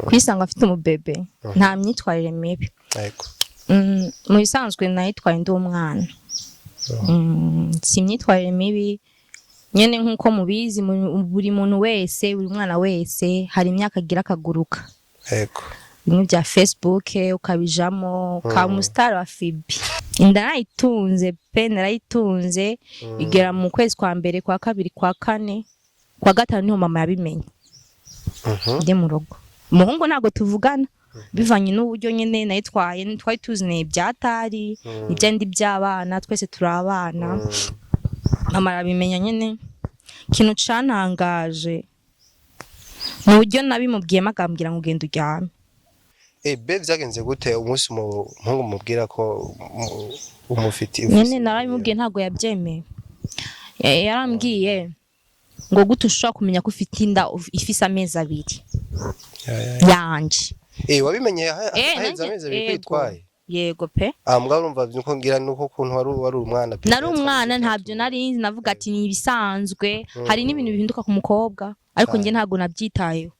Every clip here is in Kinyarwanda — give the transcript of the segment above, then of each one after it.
kwisanga afite umubebe nta myitwarire mibi yego mu bisanzwe nayitwaye ndi umwana si imyitwarire mibi nyene nkuko mubizi buri muntu wese buri mwana wese hari imyaka agira akaguruka yego bimwe bya Facebook ukabijamo ka mustar wa Fibi ndarayitunze pe narayitunze igera mu kwezi kwa mbere kwa kabiri kwa kane kwa gatanu niho mama yabimenye ndi mu rugo umuhungu ntago tuvugana bivanye n'uburyo nyene nayitwaye twari tuzine byatari ibyandi by'abana twese turabana mama arabimenya nyene kintu cantangaje mu buryo nabimubwiye magambira ngo ugenda uryame be vyagenze gute umunsi umuhungu mubwira ko umufiti nyene narabimubwiye ntago yabyemeye yarambwiye ngo gute ushobora kumenya ko ufite inda ifise amezi abiri yanje wabimenye aheza amezi abiri kwitwaye yego pe mbwa urumva nuko ngira nuko kuntu wari umwana pe nari umwana ntabyo nari navuga ati ni ibisanzwe hari n'ibintu bihinduka ku mukobwa ariko nge ntago nabyitayeho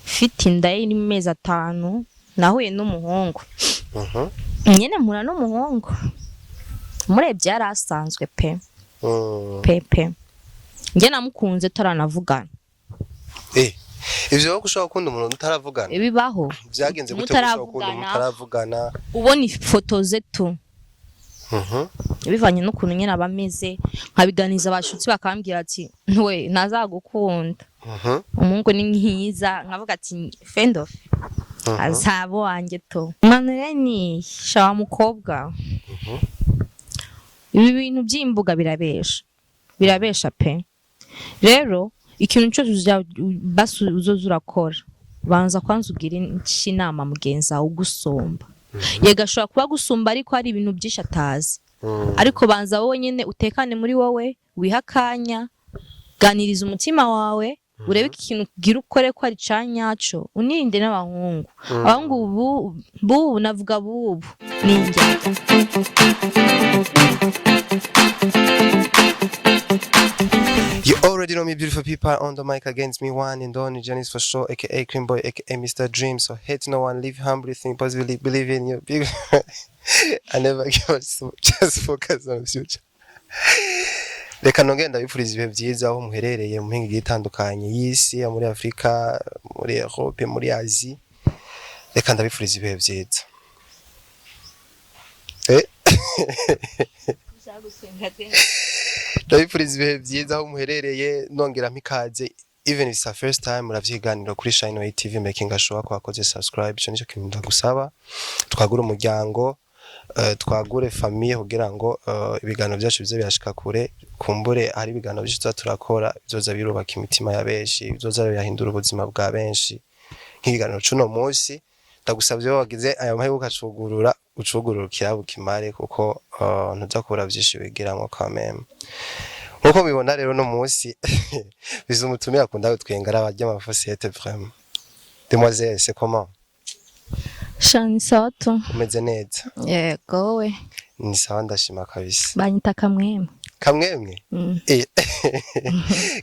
fite inda iri mu mezi 5 nahuye n'umuhungu nyene mpura n'umuhungu murebye yarasanzwe pe pepe nge namukunze taranavugana ivyo ushaka gukunda umuntu utaravugana bibaho vyagenze gute ushaka gukunda umuntu utaravugana ubona ifoto ze tu bivanye n'ukuntu nyene abameze nkabiganiza abashutsi bakambwira ati we nazagukunda umungu ni mwiza nkavuga ati friend of azabo wanje to manureni shawa mukobwa ibi bintu by'imbuga birabesha pe rero ikintu cyose uzozurakora banza kwanza ugira inama mugenza ugusumba yega shobora kuba gusumba ariko hari ibintu byinshi atazi ariko banza wowe nyene utekane muri wowe wihakanya ganiriza umutima wawe urebe ikintu kugira ukore ko ari canyaco unirinde n'abahungu abahungu bubu navuga bubu ninjye You already know me, beautiful people. On the mic against me, one and only Janice for sure, aka Cream Boy, aka Mr. Dream. So hate no one, live humbly, think positively, believe in your big. I never give up, so just focus on the future. Reka nongera ndabifuriza ibihe byiza aho muherereye mu mpinga itandukanye y'isi muri Afrika, muri Europe, muri Asia. Reka ndabifuriza ibihe byiza. Ndabifuriza ibihe byiza aho muherereye nongera mpikaze even if it's the first time muravyiganira kuri Shine TV making sure ko wakoze subscribe cyo nicyo kintu ndagusaba twagura umuryango twagure famille kugira ngo ibigano byacu bize byashika kure kumbure hari ibigano byinshi turakora bizoza birubaka imitima ya benshi bizoza yahindura ubuzima bwa benshi nk'ibigano cuno munsi ndagusabye wagize aya maheruka ucugururukira bukimare kuko ntuzakura byinshi wigiramwo quand même nkuko bibona rero no munsi bizumutumira akunda gutwengara abajya amafosiyete vraiment demoiselle c'est comment Shansato umeze neza yego we ni sawa ndashima kabisa banyita kamwemwe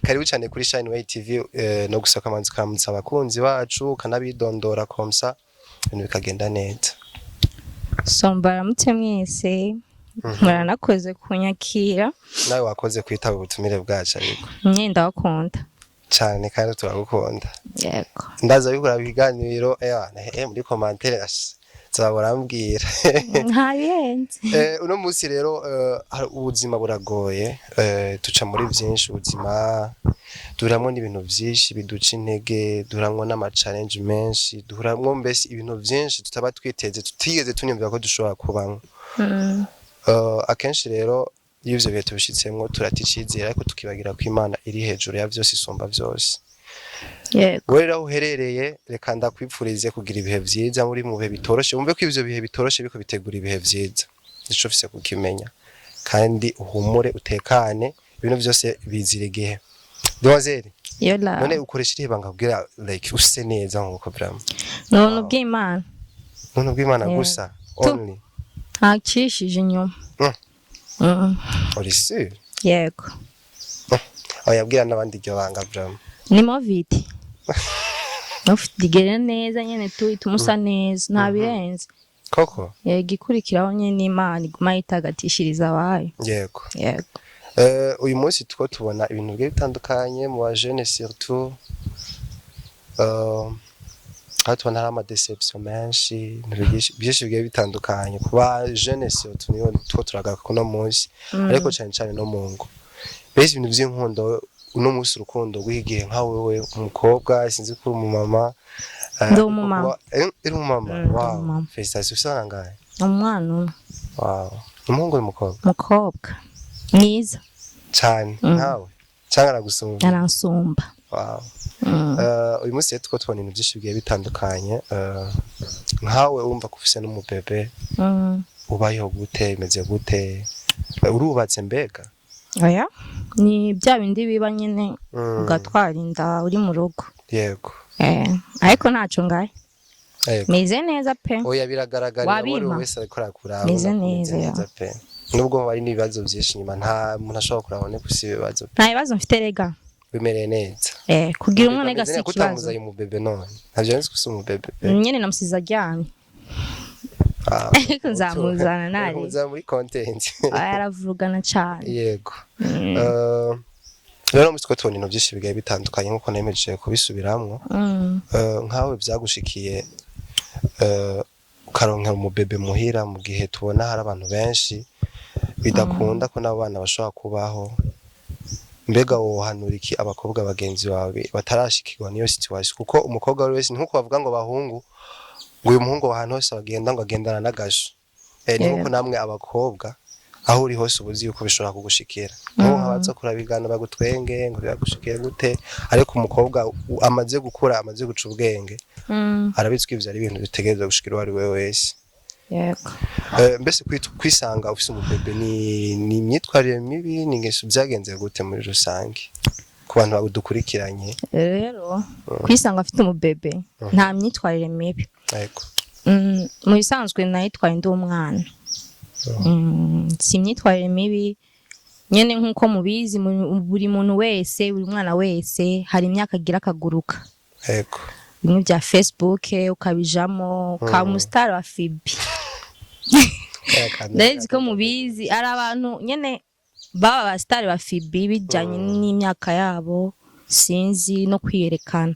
karibu cyane kuri Shine TV no gusoka amanzi karamutsa abakunzi bacu kanabidondora komsa ibintu bikagenda neza sombara mute mwese muranakoze kunyakira nawe wakoze kwitaba ubutumire bwacu ariko nyenda wakunda cyane kandi turagukunda yego ndaza bikora biganiro muri commentaire zabarambwira ntabihenze uno munsi rero ubuzima buragoye tuca muri byinshi ubuzima duramwo n'ibintu byinshi biduca intege duramwo n'ama challenge menshi duramwo mbese ibintu byinshi tutaba twiteze tutigeze tunimvira ko dushobora kubamwe akenshi rero iyo ivyo bihe tubishitsemwo turaticizera ariko tukibagira ko Imana iri hejuru ya byose isumba byose yego wera uherereye reka ndakwipfurize kugira ibihe byiza muri mu bihe bitoroshe umve ko ivyo bihe bitoroshe biko bitegura ibihe byiza nico ufise kukimenya kandi uhumure utekane ibintu byose bizira igihe demoiselle yola none ukoresha iribanga kugira like use neza nkuko vraiment none bw'Imana gusa only akishije inyuma uri sûr yego yabwira n'abandi iryo banga vraiment ni moviti ufite igere neza nyene tumusa neza nta birenze koko igikurikiraho nyene Imana iguma yitagatishiriza abayo yego yego uyu munsi two tubona ibintu bigiye bitandukanye mu ba jeune surtout aho tubona hari amadeception menshi byinshi bigiye bitandukanye ku ba jeune surtout niyo two turagaruka kuno munsi ariko cyane cyane no mu ngo bese ibintu by'inkundo uno munsi urukundo rw'igihe nka wewe umukobwa sinzi ko uri umumama ndo umumama uri umumama wow félicitations sangaye umwana wow umuhungu n'umukobwa mukobwa mwiza cyane nawe cyangwa aragusumba aransumba wow uyu munsi two tubona ibintu byinshi bigiye bitandukanye nkawe urumva ko ufise n'umubebe ubayeho gute imeze gute urubatse mbega oya ni bya bindi biba nyene ugatwara inda uri mu rugo yego ariko ntaco ngaye yego meze neza pe oya biragaragara buri wese ariko arakura meze neza pe nubwo hari n'ibibazo byinshi nyuma nta muntu ashobora kurabona ko si ibibazo nta bibazo mfite rega bimereye neza kugira umwana gasi ikibazo kutamuzaye umubebe none ntabyo nzi gusa umubebe nyene namusiza aryamye ariko nzamuzana nari nzamuzana muri content aravurugana cyane yego rero mu tubona ibintu byinshi bigaye bitandukanye nkuko nemeje kubisubiramwo nkawe byagushikiye ukaronka umubebe muhira mu gihe tubona hari abantu benshi bidakunda ko nabo bana bashobora kubaho mbega wohanura iki abakobwa bagenzi bawe batarashikirwa niyo situation kuko umukobwa wari wese nkuko bavuga ngo bahungu ngo uyu muhungu ahantu hose bagenda ngo agendana n'agasho nkuko namwe abakobwa aho uri hose ubuzi yuko bishobora kugushikira nko nkabaza kurabigana bagutwenge ngo byagushikire gute ariko umukobwa amaze gukura amaze guca ubwenge arabitswe ivyo ari ibintu bitegereza gushikira wari we wese yego mbese kwisanga ufise umubebe ni imyitwarire mibi ni ngeso byagenze gute muri rusange ku bantu badukurikiranye rero kwisanga afite umubebe nta myitwarire mibi yego mu bisanzwe nayitwaye ndi umwana si imyitwarire mibi nyene nkuko mubizi buri muntu wese buri mwana wese hari imyaka agira akaguruka yego bimwe bya Facebook ukabijamo ka umustar wa Fibi ndazi ko mubizi ari abantu nyene baba ba star ba Fibi bijanye n'imyaka yabo sinzi no kwiyerekana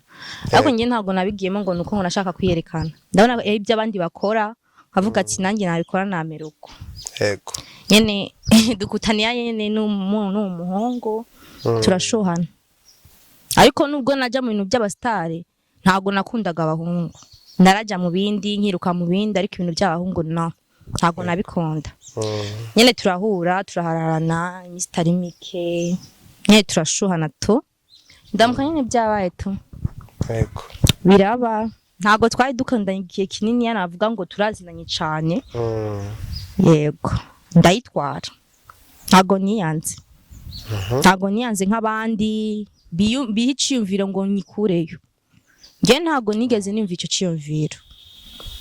ariko ngiye ntabwo nabigiyemo ngo nuko nashaka kwiyerekana ndabona ibyo abandi bakora kavuga ati nanjye nabikora nameruko yego nyene dukutaniya nyene n'umuhungu turashohana ariko nubwo naja mu bintu by'abastare ntago nakundaga abahungu naraja mu bindi nkiruka mu bindi ariko ibintu by'abahungu ntago nabikunda nyene turahura turahararana imistari mike nyene turashohana to ndamuka nyene byabaye to yego biraba ntago twari dukundanye igihe kinini yanavuga ngo turazinanye cyane yego ndayitwara ntago niyanze nk'abandi bihiciyumvira ngo nyikureyo nge ntago nigeze nimva icyo ciyumviro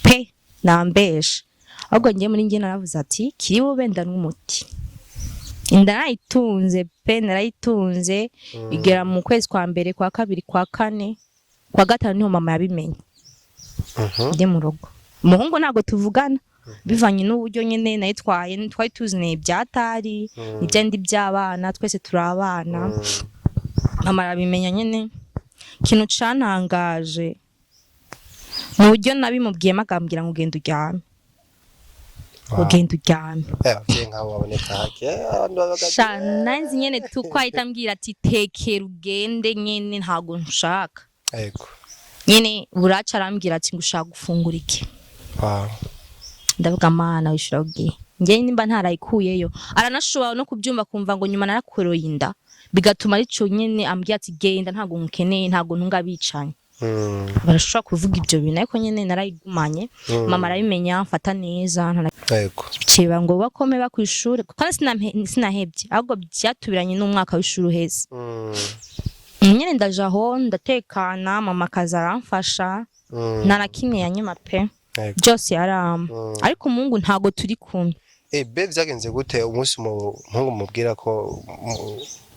pe nambesha ahubwo ngiye muri nge naravuze ati kiri bube ndanumuti inda nayitunze pe narayitunze igera mu kwezi kwa mbere kwa kabiri kwa kane kwa gatanu niho mama yabimenye ndi mu rugo umuhungu ntago tuvugana bivanye n'uburyo nyene nayitwaye twari tuzineye byatari nibyendi by'abana twese turabana mama arabimenya nyene kintu cantangaje mu buryo nabimubwiye magambira ngo ugenda uryame nk'abo baboneka hake nanzi nyene tukwahita mbwira ati tekera ugende nyene ntago nshaka yego nyene buraca arambwira ati ngushaka gufungura iki ndavuga mana wishura ugiye ngiye nimba ntarayikuyeyo aranashobora no kubyumva kumva ngo nyuma narakoroye inda bigatuma arico nyene ambwiye ati genda ntago nkeneye ntago ntungabicanye barashobora kuvuga ibyo bintu ariko nyene narayigumanye mama arabimenya mfata neza yego ciba ngo bakome bakwishura kandi sinahebye ahubwo byatubiranye n'umwaka w'ishuri uheze nyene ndajaho ndatekana mama kaza aramfasha narakimwe yanyuma pe byose yarama ariko umungu ntago turi kumwe be vyagenze gute umunsi umuhungu mubwira ko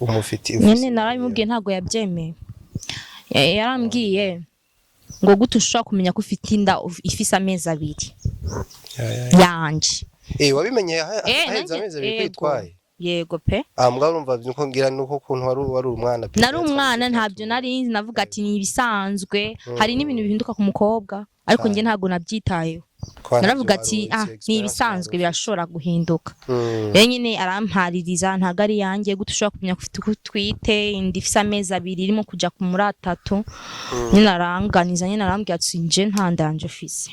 umufiti nyene narabimubwiye ntago yabyemeye yarambwiye ngo gute ushobora kumenya ko ufite inda ifise amezi 2 yanje wabimenye haheze amezi 2 kwitwaye yego pe mbwa urumva nuko ngira nuko kuntu wari umwana pe nari umwana ntabyo nari navuga ati ni ibisanzwe hari n'ibintu bihinduka ku mukobwa ariko nge ntago nabyitayeho naravuga ati ni ibisanzwe birashobora guhinduka rero nyine arampaririza ntago ari yanjye gute ushobora kumenya ko ufite utwite indi ifise amezi 2 irimo kuja ku muri 3 nyine aranganiza nyine arambwira ati nje ntandanje ufise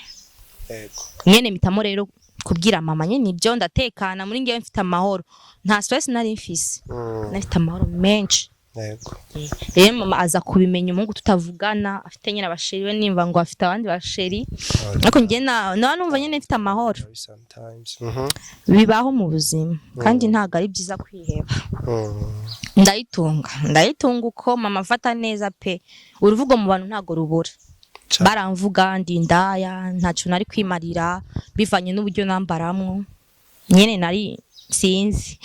yego nyene mitamo rero kubwira mama nyene ibyo ndatekana muri ngiye mfite amahoro nta stress nari mfise nafite amahoro menshi yego rero mama aza kubimenya umungu tutavugana afite nyine abasheri we nimba ngo afite abandi basheri ariko ngiye numva nyene mfite amahoro bibaho mu buzima kandi ntago ari byiza kwiheba ndayitunga uko mama afata neza pe uruvugo mu bantu ntago rubura baramvuga ndi indaya ntacyo nari kwimarira bivanye n'uburyo nambaramwo nyene nari sinzi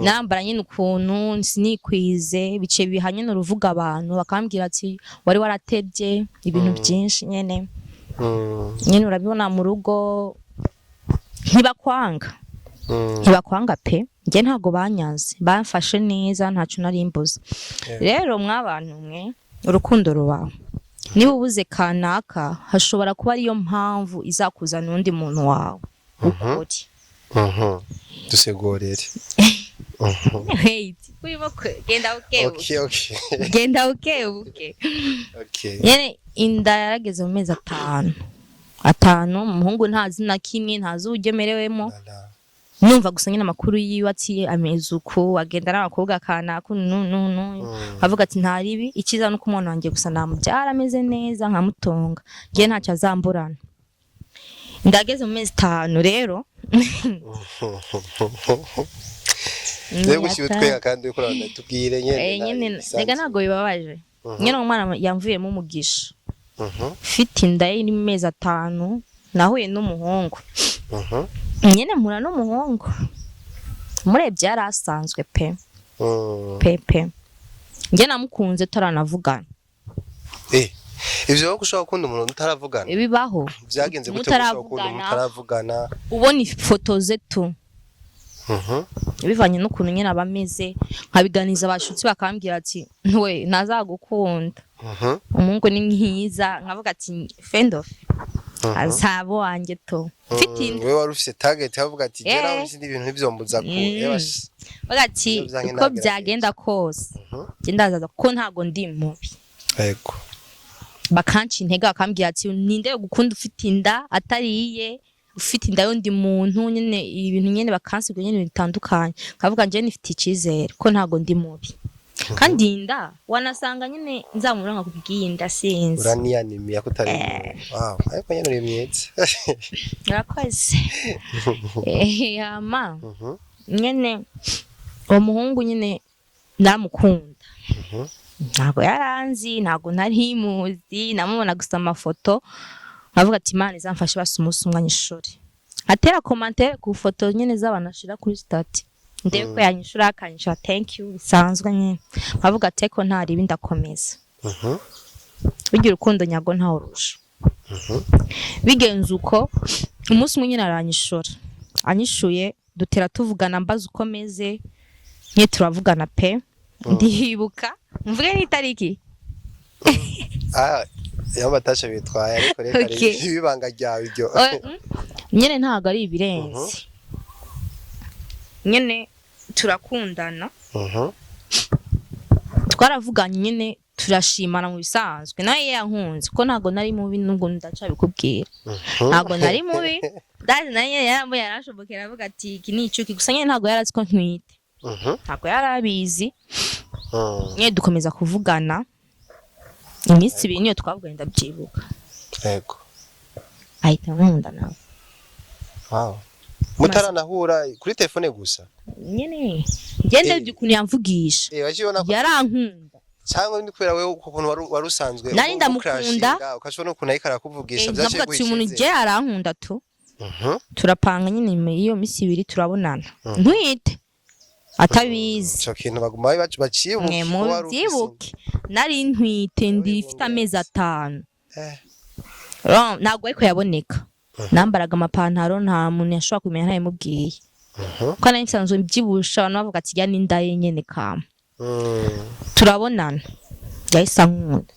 nambara nyine ukuntu sinikwize bice bihanye n'uruvuga abantu bakambwira ati wari waratebye ibintu byinshi nyene urabibona mu rugo ntibakwanga pe nge ntago banyaze bamfashe neza ntacyo nari mbuze rero mwabantu mwe urukundo rubaho niba ubuze kanaka hashobora kuba ariyo mpamvu izakuzana undi muntu wawe ukuri dusegorere wait urimo genda ukebuke nyene inda yarageze mu mezi 5 umuhungu ntazi na kimwe ntazi ugemerewemo numva gusa nyine amakuru yiwe ati amezi uko agenda n'abakobwa kanaka avuga ati ntaribi ikiza no kumona wanjye gusa namubyara ameze neza nkamutonga ngiye ntacyo azamburana ndageze mu mezi 5 rero rero gushyutwega kandi uko tubwire nyene rega ntago bibabaje nyene umwana yamvuyemo umugisha fite inda iri mu mezi 5 nahuye n'umuhungu nyene mpura n'umuhungu murebye yarasanzwe pe nge namukunze taranavugana ivyo ushobora gukunda umuntu utaravugana bibaho byagenze gute ushobora gukunda umuntu utaravugana ubona ifoto ze tu bivanye n'ukuntu nyene abameze nkabiganiza abashutsi bakambwira ati we nazagukunda umuhungu ni mwiza nkavuga ati fendof azabo wanje to wewe wari ufise target avuga ati gera ufise ibintu ntivyombuza ko bagati uko byagenda kose ndazaza ko ntago ndi mubi yego bakanci intege akambwira ati ninde gukunda ufite inda atariye ufite inda y'undi muntu nyene ibintu nyene bakansigwe nyene bitandukanye kavuga nje nifite ikizere ko ntago ndi mubi kandi inda wanasanga nyene nzamuranga kubwinda sinzi uraniyanimiya kutari wow ariko nyene uri myiza urakoze ama nyene umuhungu nyene namukunda ntago yaranzi ntago nari muzi namubona gusa amafoto avuga ati Imana izamfashe basumunsi umwanya ishuri atera commentaire ku foto nyene z'abanashira kuri stati ndebe ko yanyishura akanyisha thank you bisanzwe nyene avuga ati ko ntari ibindakomeza bigira urukundo nyago nta urusha bigenze uko umunsi umwe nyene aranyishura anyishuye dutera tuvugana mbaza uko meze nye turavugana pe ndibuka mvuge n'itariki yabatasha bitwaye ariko reka ibibanga ryawe ibyo nyene ntago ari ibirenze nyene turakundana twaravuganye nyene turashimana mu bisanzwe naye yankunze ko ntago nari mubi nubwo ndacabikubwira ntago nari mubi ndazi naye yarambo yarashobokera avuga ati iki ni icuki gusa nyene ntago yarazi ko ntwite ntago yarabizi nyene dukomeza kuvugana iminsi 2 niyo twavuga ndabyibuka yego ahita nkunda nawe wow mutaranahura kuri telefone gusa nyene ngende byukuntu yamvugisha yarankunda cyangwa ndi kwera wewe ukuntu wari usanzwe nari ndamukunda ukashobora ukuntu ayikara kuvugisha byaje guhishije umuntu je arankunda tu turapanga nyine iyo misi 2 turabonana ntwite atabizi cyo kintu baguma baciye mwe mubyibuke nari ntwite ndifite amezi 5 ntabwo ariko yaboneka nambaraga amapantaro nta muntu yashobora kumenya ntayimubwiye kuko nari nsanzwe mbyibusha abantu bavuga ati ya n'inda ye nyene kama turabonana yahise ankunda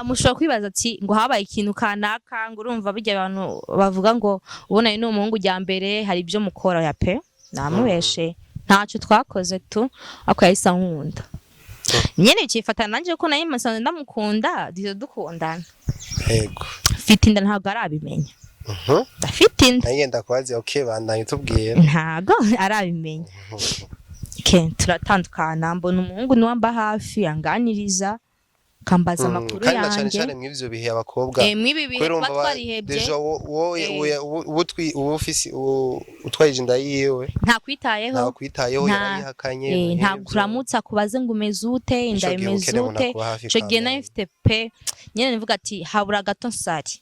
mushobora kwibaza ati ngo habaye ikintu kanaka ngo urumva bijya abantu bavuga ngo ubona ni umuhungu ujya mbere hari ibyo mukora ya pe namubeshe ntacyo twakoze tu ako yahise ankunda nyene cyifatana nanje ko nayo masanze ndamukunda dizo dukundana yego mfite inda ntabwo arabimenya ndafite inda nagenda kwazi okay bandanye tubwire ntabwo arabimenya turatandukana mbona umuhungu niwamba hafi anganiriza kambaza amakuru yanjye kandi cyane cyane mw'ivyo bihe abakobwa mwibi bihe batwarihebye deja ufisi utwayije inda yiwe ntakwitayeho yarayihakanye nta kuramutsa kubaze ngo umeze ute inda imeze ute cyo gihe nayo mfite pe nyene nivuga ati habura gato nsari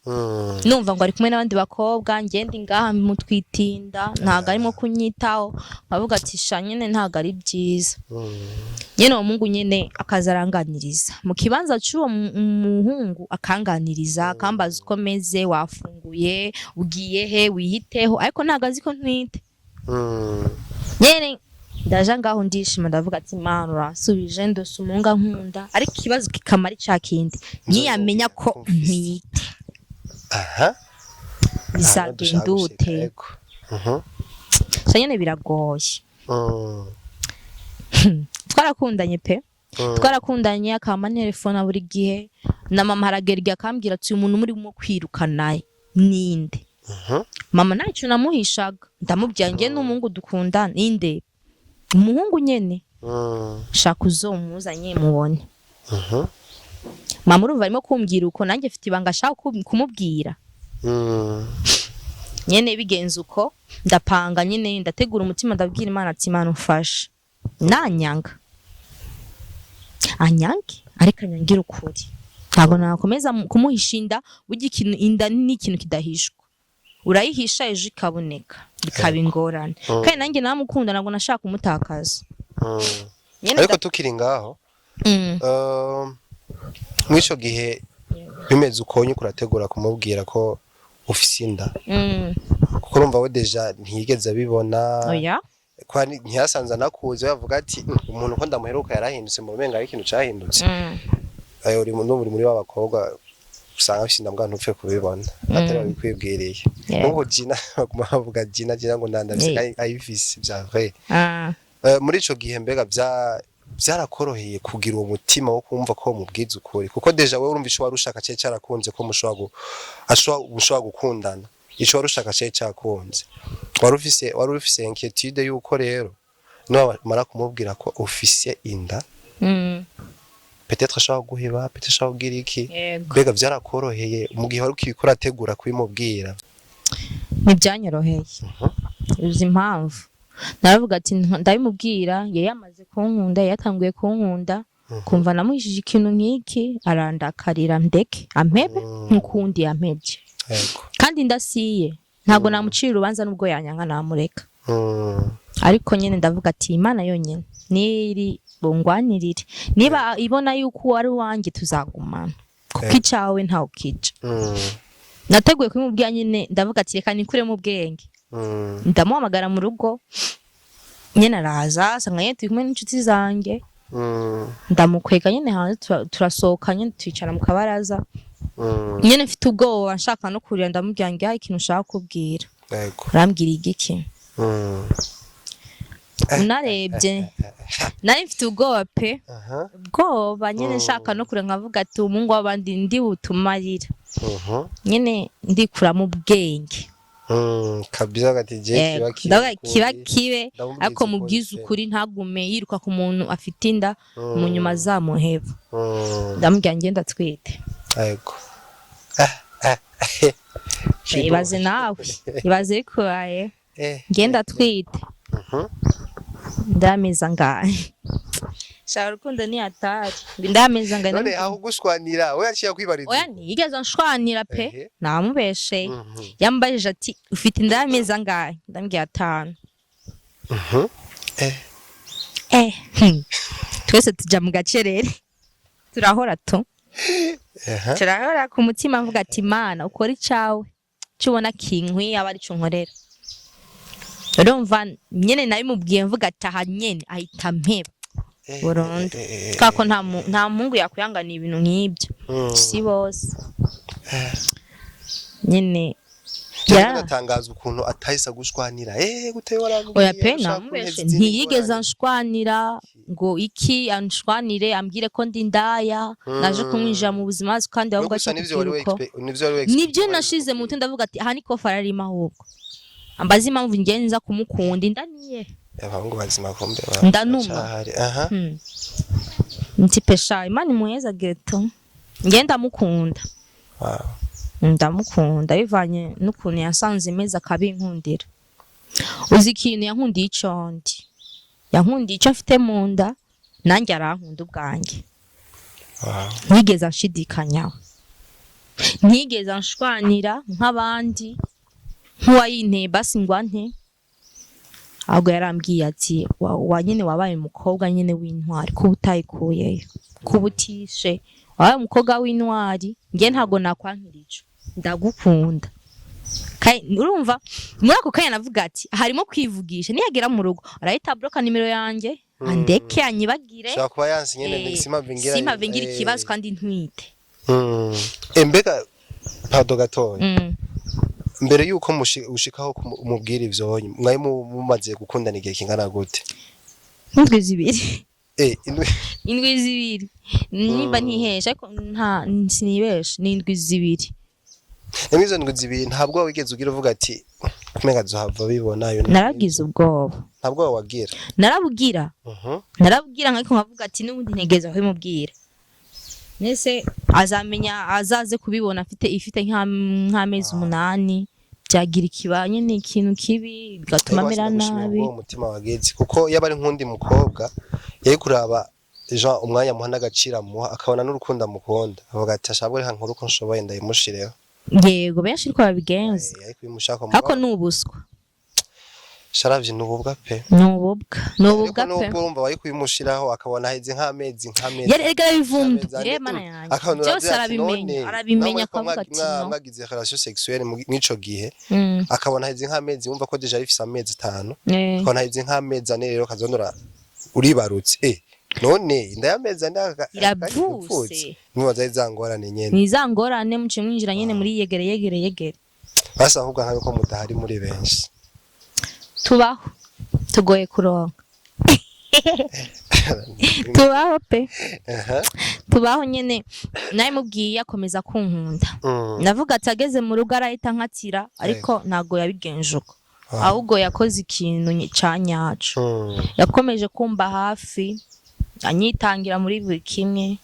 numva ngo ari kumwe n'abandi bakobwa ngende ngaha mutwitinda ntago arimo kunyitaho bavuga ati sha nyene ntago ari byiza nyene uwo mungu nyene akazaranganiriza mu kibanza cy'uwo muhungu akanganiriza akambaza uko meze wafunguye ugiye he wihiteho ariko ntago azi ko ntwite nyene ndaje ngaho ndishima ndavuga ati mana subije ndose umunga nkunda ariko ikibazo kikamara cyakindi niyamenya ko ntwite bizagendute nyene biragoye twarakundanye pe twarakundanye akama telefone buri gihe na mama haragerya akambwira ati umuntu muri mu kwirukana ninde mama ntacyo namuhishaga ndamubwira nge n'umuhungu dukundana ninde umuhungu nyene shaka uzomuzanye mubone mama urumva arimo kumbwira uko nanjye mfite ibanga ashaka kumubwira nyene bigenze uko ndapanga nyene ndategura umutima ndabwira Imana ati Imana umfashe nanyanga anyange ariko anyangira ukuri ntabwo nakomeza kumuhishinda burya ikintu inda ni ikintu kidahishwa urayihisha ejo ikaboneka bikaba ingorane kandi nanjye namukunda ntabwo nashaka kumutakaza ariko tukiri ngaho mwisho gihe bimeze ukonye kurategura kumubwira ko ufise inda kuko urumva we deja ntiyigeze abibona oya kwani ntiyasanze nakuze bavuga ati umuntu ko ndamuheruka yarahindutse mu rumenga ari ikintu cyahindutse ayo uri muri w'abakobwa usanga bishinda mbwa ntupfe kubibona atari babikwibwiriye n'ubwo Gina bavuga Gina ngo ndandavye ayifise bya vrai muri ico gihe mbega byarakoroheye kugira uwo mutima wo kumva ko mubwiza ukuri kuko deja wewe urumva ico warushaka cye cyarakunze ko mushobora gukundana ico warushaka cye cyakunze wari ufise inquiétude yuko rero no mara kumubwira ko ufise inda peut-être ashaka guheba peut-être ashaka kugira iki mbega byarakoroheye mu gihe wari ukikora ategura kubimubwira ntibyanyoroheye uzi impamvu naravuga ati ndabimubwira yari yamaze kunkunda yatanguye kunkunda kumva namuhishije ikintu nk'iki arandakarira ndeke ampebe nkukundi yampebye kandi ndasiye ntabwo namucira urubanza nubwo yanyanka namureka ariko nyene ndavuga ati Imana yonyene niri bongwanirire niba ibona yuko wari wanjye tuzagumana kuko icawe nta ukica nateguye kumubwira nyene ndavuga ati reka nikure mu bwenge ndamuhamagara mu rugo nyene araza asanga nyene turi kumwe n'inshuti zanjye ndamukwega nyene hanze turasohoka nyene twicara mu kabaraza nyene mfite ubwoba nshaka no kurira ndamubwira ngo ikintu ushaka kubwira urambwira igiki unarebye nari mfite ubwoba pe ubwoba nyene nshaka no kurira nkavuga ati umungu w'abandi ndi butumarira nyene ndikura mu bwenge kabisa gati je kiba kibe ariko mubwiza ukuri ntagume yiruka ku muntu afite inda mu nyuma zamuheba ndamubwira ngenda twite yego ibaze nawe ibaze kubaye ngenda twite ndameza ngahe shaka rukundo ni atari ndameza ngahe none aho gushwanira we yaciye kwibariza oya nigeze nshwanira pe namubeshe yambajije ati ufite ndameza ngahe ndambwiye 5 twese tujya mu gacerere turahora to turahora ku mutima mvuga ati Mana ukora icawe cubona kinkwi aba ari cunkorera urumva nyene nabimubwiye mvuga ati aha nyene ahita mpeba burundu kako nta mungu yakuyangana ibintu nk'ibyo si bose nyene yaratangaza ukuntu atahise gushwanira guteye warambwiye oya pe namubeshe ntiyigeze anshwanira ngo iki anshwanire ambwire ko ndi ndaya naje kumwinjira mu buzima kandi ahubwo cyo nivyo nashize mu mutwe ndavuga ati aha niko fararima ahubwo ambazi impamvu ngenza kumukunda indaniye abahungu bazima kombe ndanuma ntipesha imani muheza geto ngenda mukunda ndamukunda bivanye n'ukuntu yasanze imeze akabinkundira uzi ikintu yankundiye ico ndi yankundiye ico afite mu nda nanjye arankunda ubwanjye ntigeze anshidikanyaho ntigeze anshwanira nk'abandi nk'uwayinteye basi ngwa nte ahubwo yarambwiye ati nyine wabaye umukobwa nyine w'intwari kuba utayikuyeyo kuba utishe wabaye umukobwa w'intwari njye ntabwo nakwankira ico ndagukunda urumva muri ako kanya navuga ati harimo kwivugisha niyagera mu rugo arahita bloka nimero yanjye andeke anyibagire kuba yansi nyene sima vingira ikibazo kandi ntwite mbega pado gatoya mbere yuko ushikaho umubwira ivyo mwaye mumaze gukundana igihe kingana gute indwi zibiri indwi zibiri niba ntihesha ariko nta sinibesha ni indwi zibiri Nemizo ndwi zibiri ntabwo wigeze ugira uvuga ati kumenga zohava bibona yo naragize ubwoba ntabwo wagira narabugira narabugira nkako nkavuga ati n'ubundi ntegeza kwimubwira nese azamenya azaze kubibona ifite nk'amezi 8 byagira ikibanye n'ikintu kibi bigatuma mera nabi umutima wageze kuko yaba ari nkundi mukobwa yari kuraba Jean umwanya muhana agacira muha akabona n'urukundo amukunda avuga ati ashabwe nka nkuru ko nshoboye ndayimushireho yego benshi ariko babigenza hako nubuswa sharavye nububwa pe nububwa pe urumva wari kuyimushiraho akabona heze nk'amezi yarega bivumbye mana yanjye cyose arabimenya akavuga ati mwagize relation sexuelle mwico gihe akabona heze nk'amezi wumva ko deja rifise amezi 5 akabona heze nk'amezi 4 rero kazonora uribarutse none indayameza ndaka iravuse nibaza izangorane nyene nizangorane muce mwinjira nyene muri yegere basa ahubwo nkabe ko mudahari muri benshi tubaho tugoye kuronka tubaho pe tubaho nyene naye mubwiye akomeza kunkunda navuga ati ageze mu rugo arahita nkatira ariko ntago yabigenjuko ahubwo yakoze ikintu canyacu yakomeje kumba hafi anyitangira muri buri kimwe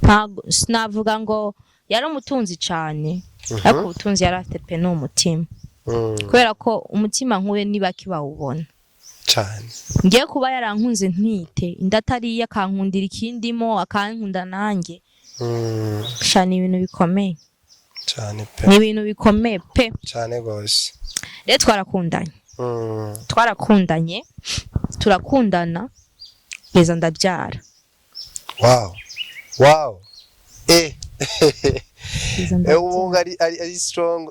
ntago sinavuga ngo yari umutunzi cyane ariko ubutunzi yari afite pe n'umutima kubera ko umutima nkuwe niba kibawubona cyane ngiye kuba yarankunze ntwite indatari yakankundira ikindimo akankunda nanjye shani ibintu bikomeye cyane pe ni ibintu bikomeye pe cyane gose rero twarakundanye turakundana kugeza ndabyara wow ubu ari strong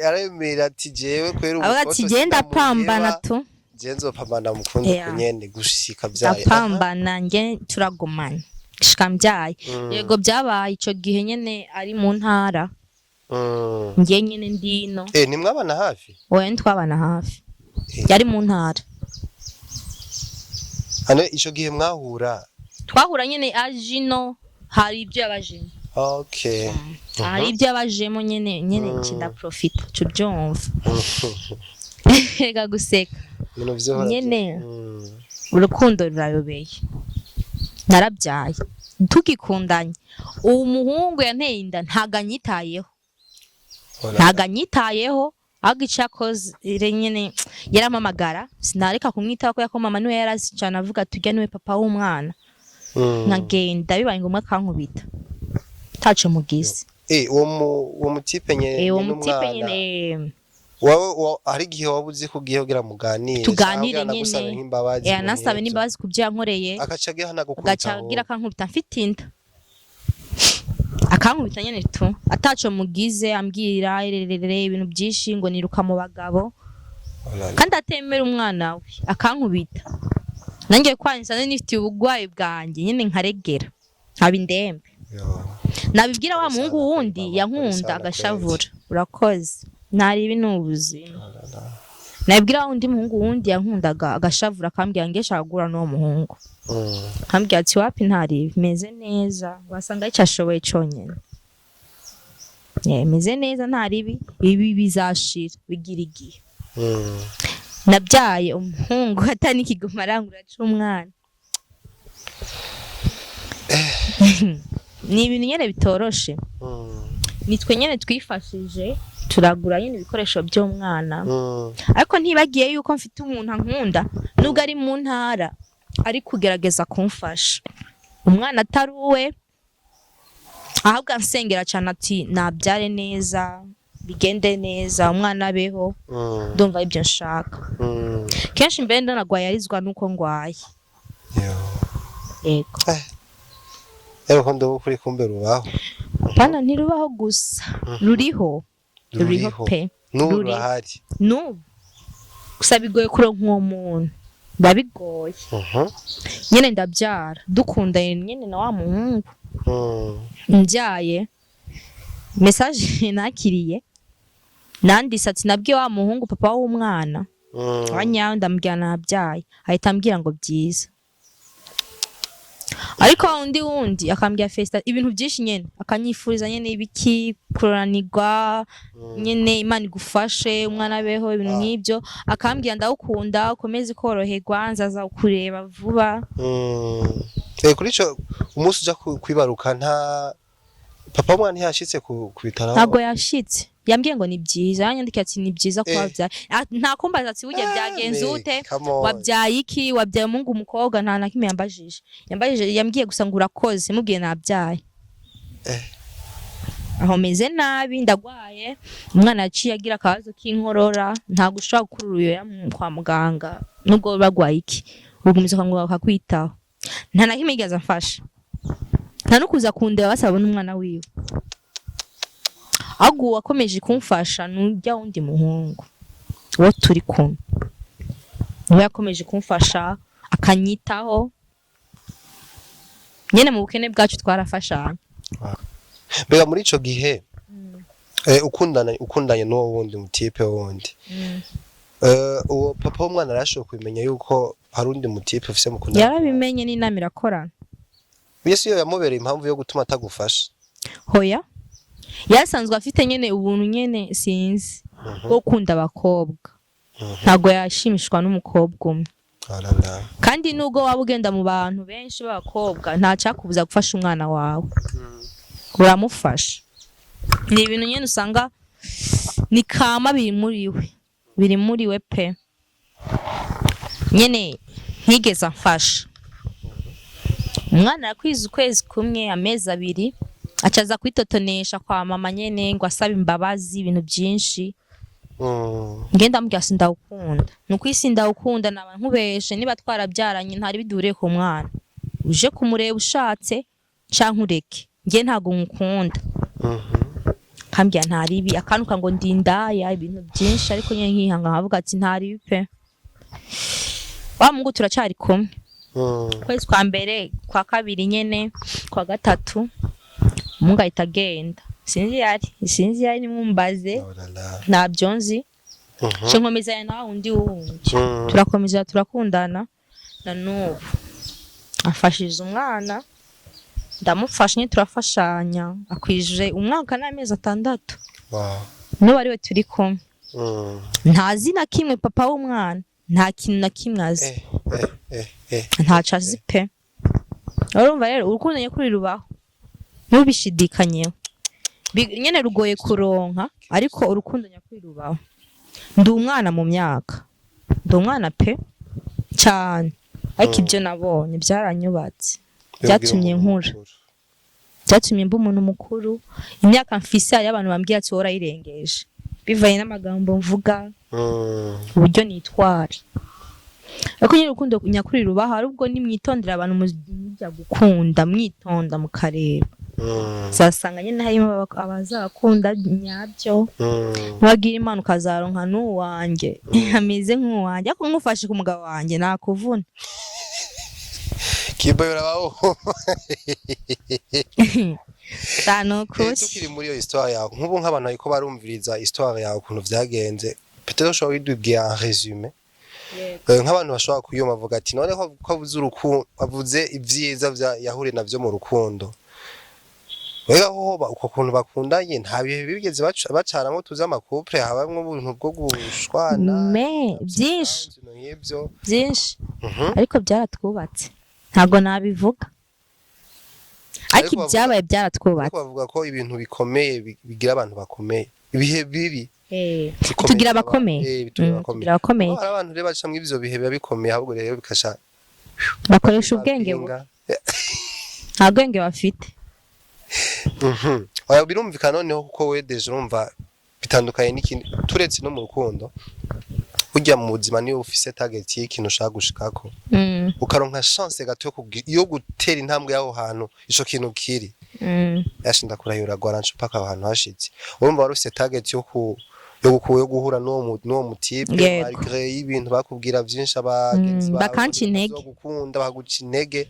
aremera ati jewe kwera ubu ati genda pambana tu genzo pambana mukunde kunyene gushika byaye pambana nge turagumana shika mbyaye yego byabaye ico gihe nyene ari mu ntara nge nyene ndino ni mwabana hafi oya twabana hafi yari mu ntara ano ico gihe twahura nyene ajino hari ibyo yabajino okay hari ibyo yabajemo nyene nkinda profita cyo byumva ega guseka nyene urukundo rurayobeye narabyaye tukikundanye uwo muhungu yanteye inda ntaganyitayeho agicakoze nyene yaramamagara sinareka kumwitaho ko yakomama niwe yarasicana avuga tujya niwe papa w'umwana nkagenda bibaye ngombwa kankubita taco mugize uwo mutipe nyene wawe hari gihe wabuze kugiye kugira tuganire nyene nasabe n'imbabazi kubyo yankoreye akacagira hana gukubita akacagira kankubita mfite inda akankubita nyene tu ataco mugize ambwira irerere ibintu byinshi ngo niruka mu bagabo kandi atemera umwana we akankubita nangiye kwanisa nifitiye ubugwayi bwanjye nyene nkaregera nkaba indembe nabibwira wa muhungu wundi yankunda agashavura urakoze ntari ibi n'ubuzima nabibwira wa undi muhungu wundi yankundaga agashavura akambwira ngesha agura n'uwo muhungu akambwira ati wapi ntari meze neza wasanga icyo ashoboye cyonyine meze neza ntari ibi bizashira bigira igihe nabyaye umuhungu atani kigoma arangura c'umwana ni ibintu nyene bitoroshe nitwe nyene twifashije turagura nyene ibikoresho by'umwana ariko ntibagiye yuko mfite umuntu ankunda nubwo ari mu ntara ari kugerageza kumfasha umwana atari uwe ahubwo ansengera cyane ati nabyare neza bigende neza umwana abeho ndumva ibyo nshaka kenshi mbere ndanagwaye arizwa nuko ngwaye yego rero ndo kuri kumbe rubaho pana ntirubaho gusa ruriho pe n'urahari gusa bigoye kuronka uwo muntu ndabigoye nyene ndabyara dukundanye nyene na wa muhungu mbyaye message nakiriye nandise ati nabwiye wa muhungu papa w'umwana wanyawe ndambwira nabyaye ahita ambwira ngo byiza ariko wundi akambwira festa ibintu byinshi nyene akanyifuriza nyene ibiki kuranirwa nyene Imana igufashe umwana beho ibintu nk'ibyo akambwira ndawukunda ukomeze koroherwa nzaza kureba vuba kuri ico umunsi uja kwibaruka nta papa mwana ntiyashitse kubitaraho ntago yashitse yambwiye ngo ni byiza yanyandikiye ati ni byiza ko wabyaye nta kumbaza ati burya byagenze ute wabyaye iki wabyaye umuhungu umukobwa nta nakimwe yambajije yambwiye gusa ngo urakoze mubwiye nabyaye aho meze nabi ndagwaye umwana yaciye agira akabazo k'inkorora ntago ushobora gukururuyo kwa muganga nubwo bagwaye iki ugumiza kwa muganga akakwitaho nta nakimwe yigeze amfasha nta no kuza kundeba basaba n'umwana wiwe ahubwo wakomeje kumfasha n'ujya wundi muhungu wo turi kumwe niwe yakomeje kumfasha akanyitaho nyene mu bukene bwacu twarafashana mbega muri ico gihe ukundanye n'uwo wundi mutipe wundi uwo papa w'umwana arashoboye kumenya yuko hari undi mutipe ufise mukundana yarabimenye n'inama irakorana Yesu yo yamubereye impamvu yo gutuma atagufasha hoya yasanzwe afite nyene ubuntu nyene sinzi bwo kunda abakobwa ntago yashimishwa n'umukobwa umwe kandi nubwo waba ugenda mu bantu benshi b'abakobwa nta cyakubuza gufasha umwana wawe uramufasha ni ibintu nyene usanga ni kama biri muri we pe nyene ntigeze amfasha umwana yakwiza ukwezi kumwe amezi abiri acaza kwitotonesha kwa mama nyene ngo asaba imbabazi ibintu byinshi ngenda mbya sindawukunda nuko isi ndawukunda naba nkubeshe niba twarabyaranye ntari bidure ku mwana uje kumureba ushatse canke ureke nge ntago nkukunda kambya ntari ibi akanuka ngo ndindaya ibintu byinshi ariko nyene nkihanga nkavuga ati ntari ibi pe wa mungu turacari kumwe kwezi kwa mbere kwa kabiri nyene kwa gatatu mungu ahita agenda sinzi yari nimumbaze ntabyo nzi cyo nkomeza na undi wundi turakomeza turakundana na n'ubu afashije umwana ndamufasha nyine turafashanya akwijije umwaka n'amezi 6 n'ubu ari we turi kumwe ntazi na kimwe papa w'umwana nta kintu na kimwe azi ntaco azi pe urumva rero urukundo nyakuri rubaho ntubishidikanyeho nyene rugoye kuronka ariko urukundo nyakuri rubaho ndi umwana mu myaka ndi umwana pe cyane ariko ibyo nabonye byaranyubatse byatumye nkura byatumye mba umuntu mukuru imyaka mfise hari abantu bambwira ati wora yirengeje bivaye n'amagambo mvuga uburyo nitwara ariko nyine urukundo nyakuri rubaho ari ubwo nimwitondera abantu mujya gukunda mwitonda mukareba zasanga nyine harimo abazakunda nyabyo bagira imana ukazaronka n'uwanjye ameze nk'uwanjye ariko nkufashe ku mugabo wanjye nakuvuna Kibo yurabaho tano kuri tukiri muri iyo histoire yawe nk'ubu nk'abantu ariko barumviriza histoire yawe ukuntu vyagenze peut-être ushobora kwidubwira en résumé nk'abantu bashobora kuyuma bavuga ati none ko avuze urukundo avuze ivyiza yahure navyo mu rukundo wega hoba uko kuntu bakundanye nta bihe bigeze bacaramo tuza amakupre habamwe ubuntu bwo gushwana byinshi ariko byaratwubatse ntago nabivuga ariko ibyabaye byaratwubatse bavuga ko ibintu bikomeye bigira abantu bakomeye ibihe bibi tugira abakomeye tugira abakomeye hari abantu rero bacamwe ivyo bihe biba bikomeye ahubwo rero bikasha bakoresha ubwenge nta bwenge bafite oya birumvikana noneho kuko we deje urumva bitandukanye n'ikindi turetse no mu rukundo burya mu buzima niyo ufise target y'ikintu ushaka gushikako ukaronka chance gato yo gutera intambwe yaho hantu ico kintu kiri yashinda kurayura gwarancu paka abantu hashitse urumva wari ufise target yo guhura n'uwo mutipe malgré ibintu bakubwira vyinshi abagenzi bakanci intege gukunda baguca intege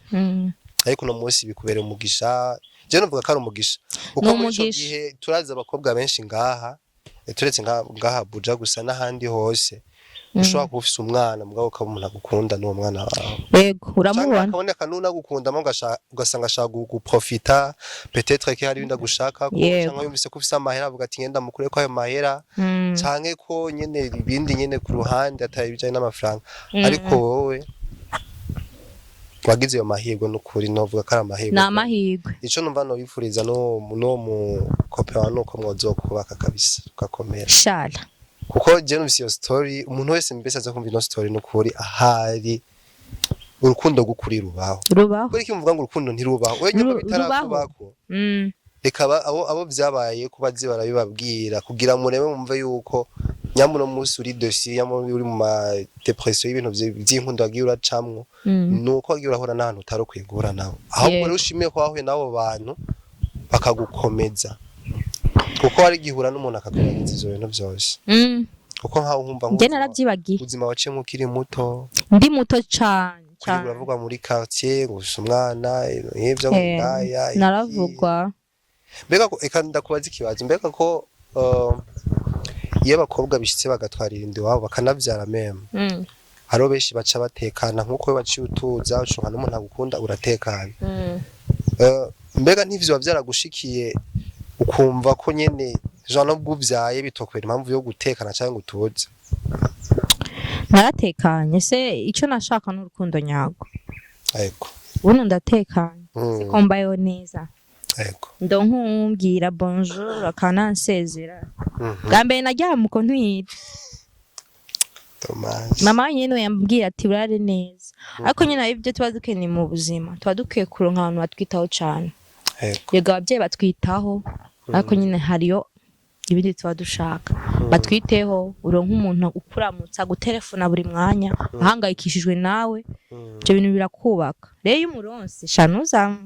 ariko no munsi bikubereye umugisha je novuga ko ari umugisha uko muri ico gihe turaza abakobwa benshi ngaha turetse ngaha buja gusa n'ahandi hose ushobora kuba ufise umwana mugabo ukaba umuntu agukunda n'uwo mwana wawe yego uramubona akaboneka n'unagukunda ugasanga ashaka guprofita peut-être ko hari ibindi agushaka ko cyangwa yumvise ko ufise amahera avuga ati ngenda mukure ko ayo mahera canke ko nyene ibindi nyene ku ruhande atari bijanye n'amafaranga ariko wowe wagize yo mahirwe n'ukuri novuga ko ari amahirwe n'amahirwe ico numva no yifuriza no mu kopera nuko mwozokubaka kabisa ugakomera shala kuko je numvise iyo story umuntu wese mbese aza kumva ino story n'ukuri ahari urukundo gukuri rubaho kuko iki muvuga ngo urukundo ntirubaho we nyuma bitarakubako reka abo vyabaye kuba zibara bibabwira kugira murebe mumve yuko nyamuno musi uri dossier nyamuno uri mu ma depression y'ibintu vy'inkundo agiye uracamwo nuko agiye urahora n'ahantu utarukwiye guhura nawe ahubwo rero ushimiye ko wahuye nabo bantu bakagukomeza kuko hari gihura n'umuntu akakurangiza ivyo bintu vyose kuko nkaho nkumva nje naravyibagiye ubuzima wace nk'ukiri muto ndi muto cane uravuga muri quartier gusa umwana ivyo ngaya naravugwa mbega ko eka ndakubaza ikibazo mbega ko iyo abakobwa bishitse bagatwarira indi wabo bakanavyara meme haro benshi baca batekana nkuko baciye utuza ushonka n'umuntu agukunda uratekana mbega ntivyo bavyaragushikiye ukumva ko nyene jana bwuvyaye bitokubera impamvu yo gutekana cyangwa gutuza naratekanye se ico nashaka n'urukundo nyago yego ubuno ndatekanye siko mbayeho neza yego ndonkumbwira bonjour akanansezera bwambere najya mu kontu yita mama nyene yambwiye ati urare neza ariko nyene ibyo tuba dukeneye mu buzima tuba dukwiye kuronka abantu batwitaho cyane yego abavyeyi batwitaho ariko nyine hariyo ibindi tuba dushaka batwiteho uronka umuntu ukuramutsa gutelefona buri mwanya ahangayikishijwe nawe ibyo bintu birakubaka rero umuronse shanuza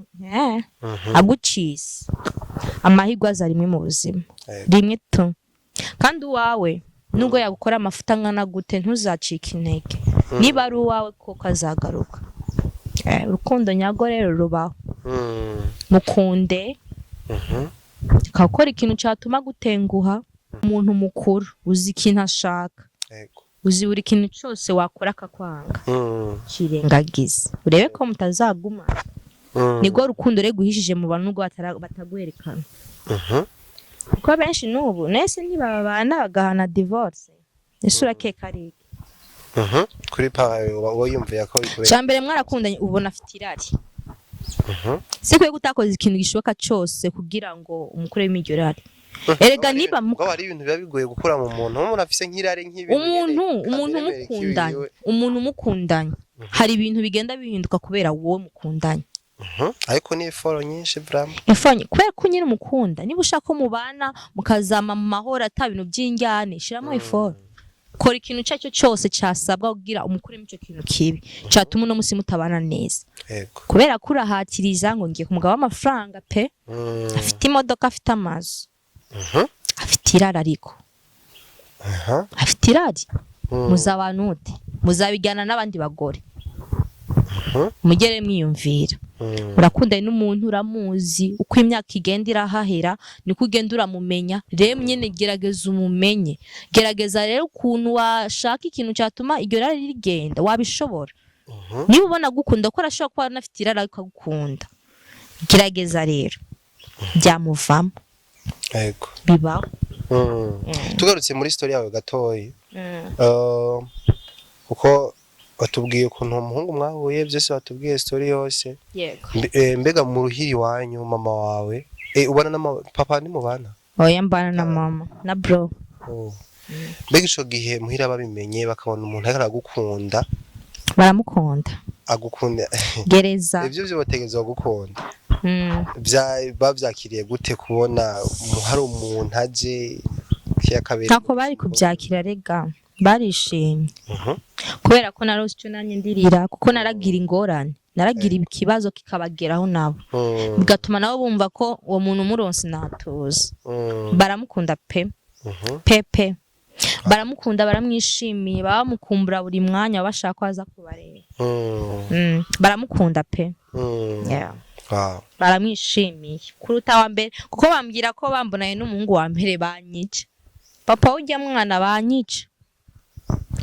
agucise amahirwe aza rimwe mu buzima rimwe tu kandi uwawe nubwo yagukora amafuta angana gute ntuzacike intege niba ari uwawe koko azagaruka urukundo nyago rero rubaho mukunde kakora ikintu cyatuma gutenguha umuntu mukuru uzi ikintu ashaka uzi buri kintu cyose wakora akakwanga kirengagize urebe ko mutazaguma nibwo rukundo rero guhishije mu bantu nubwo batagwerekana kuko benshi n'ubu nese ntibabana bagahana divorce ese urakeka ari kuri pawe wowe yumviye ko bikubera cyambere mwarakundanye ubona afite irari sikwe gutakoze ikintu gishoboka cyose kugira ngo umukure w'imijyo rari erega niba muko ari ibintu biba bigoye gukura mu muntu umuntu afise nk'irari nk'ibintu umuntu mukundanye hari ibintu bigenda bihinduka kubera wowe mukundanye ariko ni effort nyinshi vraiment effort kubera ko nyine umukunda niba ushaka ko mubana mukazama mu mahoro atabintu by'injyane shiramo effort kora ikintu cyaco cyose cyasabwa kugira umukure mu cyo kintu kibi cyatuma uno musi mutabana neza yego kubera kurahatiriza ngo ngiye kumugaba amafaranga pe afite imodoka afite amazu afite irara ariko afite irari muzabanute muzabijyana n'abandi bagore mugere mwiyumvira urakundanye n'umuntu uramuzi uko imyaka igenda irahahera niko ugenda uramumenya rero nyene gerageza umumenye gerageza rero ukuntu washaka ikintu cyatuma iryo rari rigenda wabishobora niba ubona gukunda ko arashobora kuba anafite irari akagukunda gerageza rero byamuvamo yego bibaho tugarutse muri story yawe gatoyi uko watubwiye ukuntu umuhungu mwahuye byose watubwiye story yose yego mbega mu ruhiri wanyu mama wawe ubana na papa ni mubana oya mbana na mama na bro mbega ico gihe muhira babimenye bakabona umuntu aragukunda baramukunda agukunda gereza ivyo byo bategezwa gukunda bavyakiriye gute kubona hari umuntu aje kiyakabiri ntako bari kubyakira rega barishimye kubera ko narose icyo nanjye ndirira kuko naragira ingorane naragira ikibazo kikabageraho nabo bigatuma nabo bumva ko uwo muntu umuronse natuza baramukunda pe pepe baramukunda baramwishimiye bamukumbura buri mwanya bashaka ko aza kubareba baramukunda pe baramwishimiye kuruta wa mbere kuko bambwira ko bambonaye n'umuhungu wa mbere banyica papa ujya mwana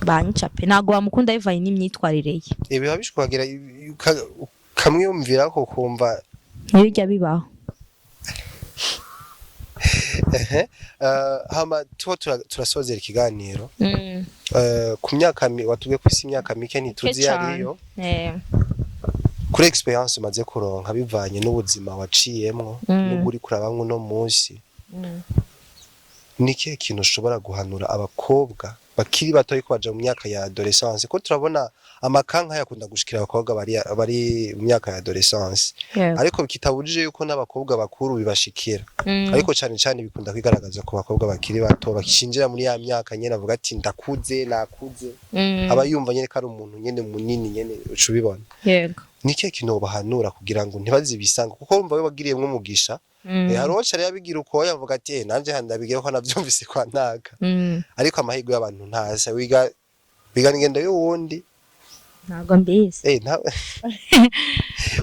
banyica pe ntago bamukunda bivanye n'imyitwarire ye ibi babishwagira kamwiyumvira ko kumva ntibijya bibaho hama turasozera ikiganiro ku myaka watubwiye ko isi imyaka mike ntituzi yariyo kuri experience umaze kuronka bivanye n'ubuzima waciyemwo n'uburi kurabamwe no munsi niki kintu ushobora guhanura abakobwa bakiri bato ariko baje mu myaka ya adolescence ko turabona amakanka yakunda gushikira abakobwa bari mu myaka ya adolescence ariko kitabujije yuko n'abakobwa bakuru bibashikira ariko cyane cyane bikunda kwigaragaza ku bakobwa bakiri bato bakishinjira muri ya myaka nyene avuga ati ndakuze nakuze aba yumva nyene kari umuntu nyene munini nyene ucubibona yego niki kintu bahanura kugira ngo ntibazibisanga kuko urumva we wagiriyemwe umugisha hariho cyari yabigira uko yavuga ati nanje handabigiye ko navyumvise kwa ntaka ariko amahirwe y'abantu ntasa wiga ingendo y'uwundi ntago mbizi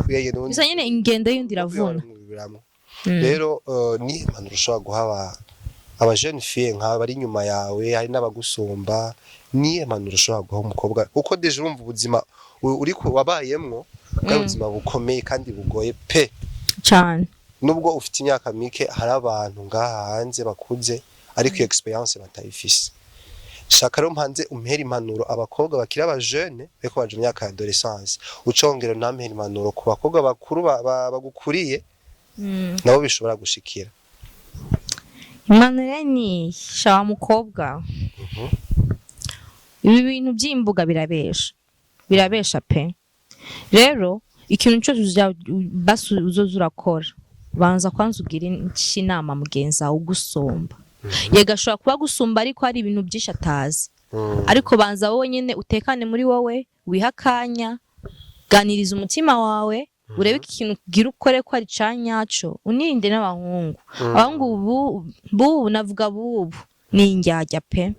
wiga n'uwundi bisa nyene ingendo y'undi ravuna rero ni impanuro ushobora guha aba jeune fille nka bari nyuma yawe hari n'abagusumba ni impanuro ushobora guha umukobwa kuko deje urumva ubuzima uri wabayemwo bwa buzima bukomeye kandi bugoye pe cyane nubwo ufite imyaka mike hari abantu ngaha hanze bakuze ariko iyo experience batayifise shaka rero mpanze umpera impanuro abakobwa bakira aba jeune beko baje mu myaka ya adolescence ucongera nampera impanuro ku bakobwa bakuru bagukuriye nabo bishobora gushikira impanuro ni shawa mukobwa ibi bintu by'imbuga birabesha pe rero ikintu cyose uzoza urakora banza kwanza ugira inama mugenza ugusumba yega ashobora kuba gusumba ariko hari ibintu byinshi atazi ariko banza wowe nyene utekane muri wowe wihakanya ganiriza umutima wawe urebe ikintu kugira ukore ko ari canyaco unirinde n'abahungu abahungu bubu navuga bubu ni indyarya pe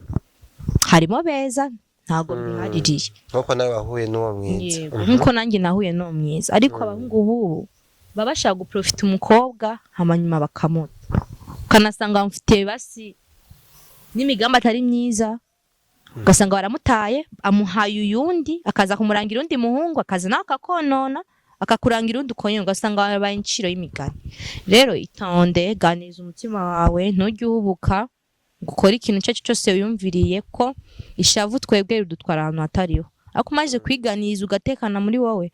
harimo beza ntago bihaririye nkuko nawe wahuye n'uwo mwiza nkuko nanjye nahuye n'uwo mwiza ariko abahungu bubu baba bashaka guprofita umukobwa hamanyuma bakamuta ukanasanga bamufitiye basi n'imigambi atari myiza ugasanga baramutaye amuhaye uyundi akaza kumurangira undi muhungu akaza nawe akakonona akakurangira undi ukonyene ugasanga babaye inciro y'imigani rero itonde ganiriza umutima wawe ntujye uhubuka gukora ikintu cyacu cyose wiyumviriye ko ishavu twebwe rudutwara ahantu hatariho ariko umaze kwiganiriza ugatekana muri wowe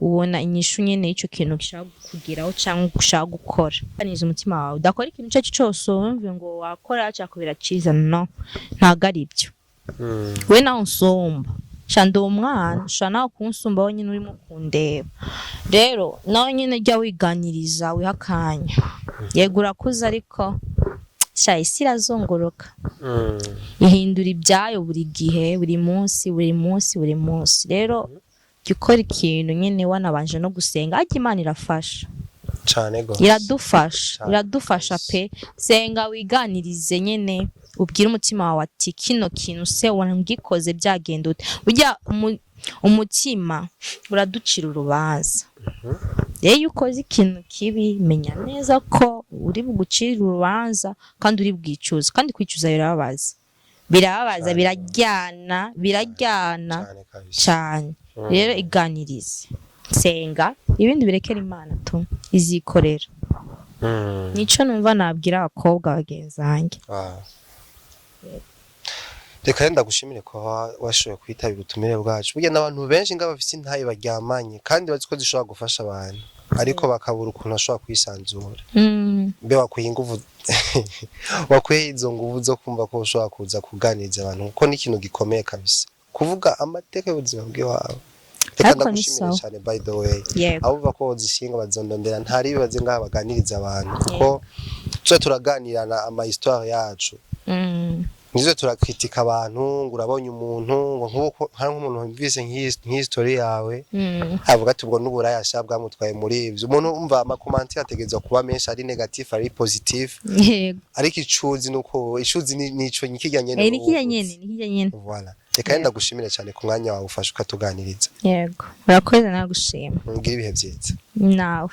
ubona inyishu nyene ico kintu gishaka kugiraho cyangwa gushaka gukora ganiriza umutima wawe udakora ikintu cyacu cyose wumve ngo wakora cyako biraciza no ntago ari byo we nawe unsumba shanda umwana ushana nawe kunsumba wowe nyine urimo kundeba rero nawe nyine jya wiganiriza wihakanya yego urakuze ariko sha isi irazongoroka ihindura ibyayo buri gihe buri munsi rero jya ukora ikintu nyine wanabanje no gusenga ariko Imana irafasha cyane gose iradufasha pe senga wiganirize nyine ubwire umutima wawe ati kino kintu se wangikoze byagenda ute burya umutima uraducira urubanza rero ukoze ikintu kibi menya neza ko uri bugucira urubanza kandi uri bwicuza kandi kwicuza birababaza biraryana cyane rero iganirize senga ibindi birekera Imana tu izikorera nico numva nabwira abakobwa bagenzi banjye reka yenda gushimire ko washoboye kwitaba ubutumire bwacu burya n'abantu benshi nga bafite intayi baryamanye kandi bazi ko zishobora gufasha abantu ariko bakabura ukuntu ashobora kwisanzura mbe wakwiye izo nguvu zo kumva ko ushobora kuza kuganiriza abantu kuko ni ikintu gikomeye kabisa kuvuga amateka y'ubuzima bw'iwawe reka ndagushimire cyane by the way abuva ko zishinga bazondondera ntari bibaze ngaha baganiriza abantu kuko turaganirana ama histoire yacu nizo turakritika abantu ngo urabonye umuntu ngo nkuko hari nk'umuntu wumvise nk'ihistory yawe avuga ati ubwo n'uburaya shabwa mutwaye muri ivyo umuntu umva ama commentaire ategezwa kuba menshi ari negative ari positive ariko icuzi nuko icuzi nico nikijya nyene nikijya nyene voilà reka yenda gushimira cyane ku mwanya wawe ufasha ukatuganiriza yego urakoze nagushima ngira ibihe byiza nawe